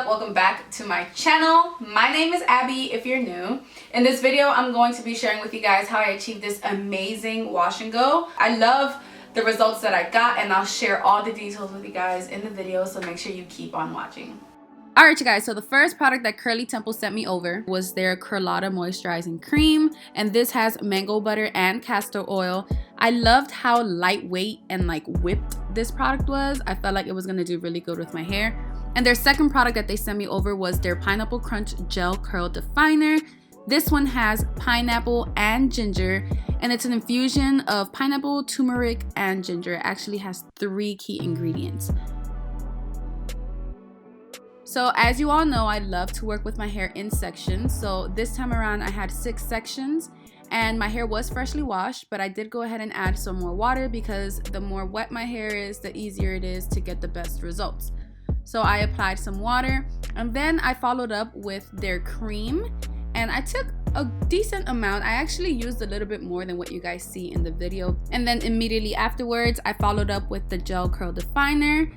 up? Welcome back to my channel. My name is Abby if you're new. In this video, I'm going to be sharing with you guys how I achieved this amazing wash and go. I love the results that I got, and I'll share all the details with you guys in the video, so make sure you keep on watching. Alright you guys, so the first product that Curly Temple sent me over was their Carlotti Moisturizing Cream, and this has mango butter and castor oil. I loved how lightweight and like whipped this product was. I felt like it was going to do really good with my hair. And their second product that they sent me over was their Pineapple Crunch Gel Curl Definer. This one has pineapple and ginger, and it's an infusion of pineapple, turmeric, and ginger. It actually has 3 key ingredients. So as you all know, I love to work with my hair in sections. So this time around I had 6 sections and my hair was freshly washed, but I did go ahead and add some more water because the more wet my hair is, the easier it is to get the best results. So I applied some water and then I followed up with their cream, and I took a decent amount. I actually used a little bit more than what you guys see in the video. And then immediately afterwards, I followed up with the Gel Curl Definer.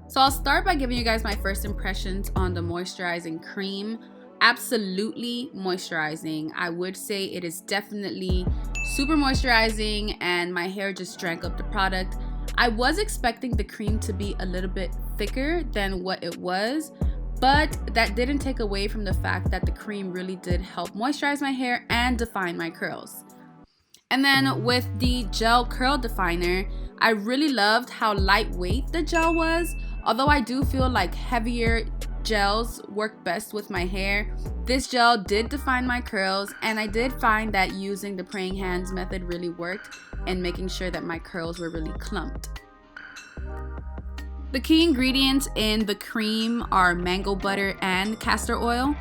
So I'll start by giving you guys my first impressions on the moisturizing cream. Absolutely moisturizing. I would say it is definitely super moisturizing, and my hair just drank up the product. I was expecting the cream to be a little bit thicker than what it was, but that didn't take away from the fact that the cream really did help moisturize my hair and define my curls. And then with the Gel Curl Definer, I really loved how lightweight the gel was. Although I do feel like heavier gels work best with my hair, this gel did define my curls, and I did find that using the praying hands method really worked in making sure that my curls were really clumped. The key ingredients in the cream are mango butter and castor oil.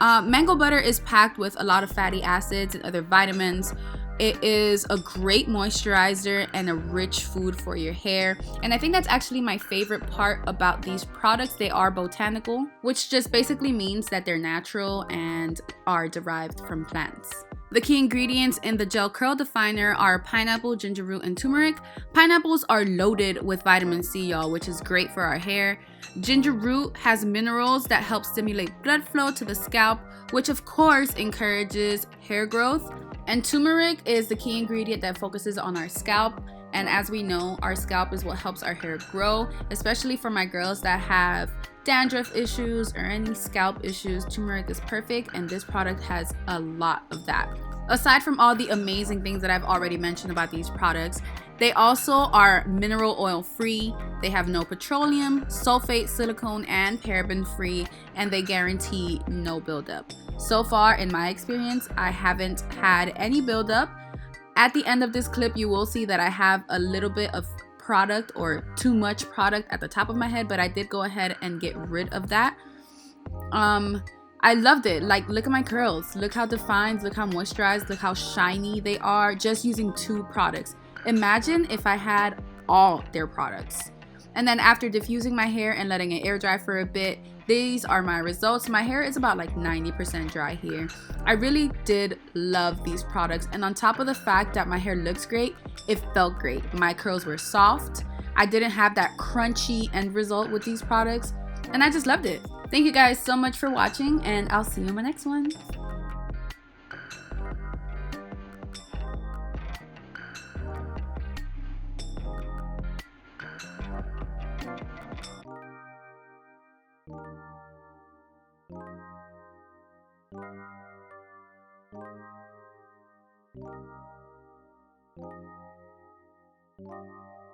Mango butter is packed with a lot of fatty acids and other vitamins. It is a great moisturizer and a rich food for your hair. And I think that's actually my favorite part about these products. They are botanical, which just basically means that they're natural and are derived from plants. The key ingredients in the Gel Curl Definer are pineapple, ginger root, and turmeric. Pineapples are loaded with vitamin C, y'all, which is great for our hair. Ginger root has minerals that help stimulate blood flow to the scalp, which of course encourages hair growth. And turmeric is the key ingredient that focuses on our scalp. And as we know, our scalp is what helps our hair grow, especially for my girls that have dandruff issues or any scalp issues. Turmeric is perfect, and this product has a lot of that. Aside from all the amazing things that I've already mentioned about these products, they also are mineral oil free. They have no petroleum, sulfate, silicone, and paraben free, and they guarantee no buildup. So far, in my experience, I haven't had any buildup. At the end of this clip, you will see that I have a little bit of product or too much product at the top of my head, but I did go ahead and get rid of that. I loved it. Like, look at my curls. Look how defined, look how moisturized, look how shiny they are just using 2 products. Imagine if I had all their products. And then after diffusing my hair and letting it air dry for a bit, these are my results. My hair is about like 90% dry here. I really did love these products, and on top of the fact that my hair looks great, it felt great. My curls were soft. I didn't have that crunchy end result with these products, and I just loved it. Thank you guys so much for watching, and I'll see you in my next one. Thank you.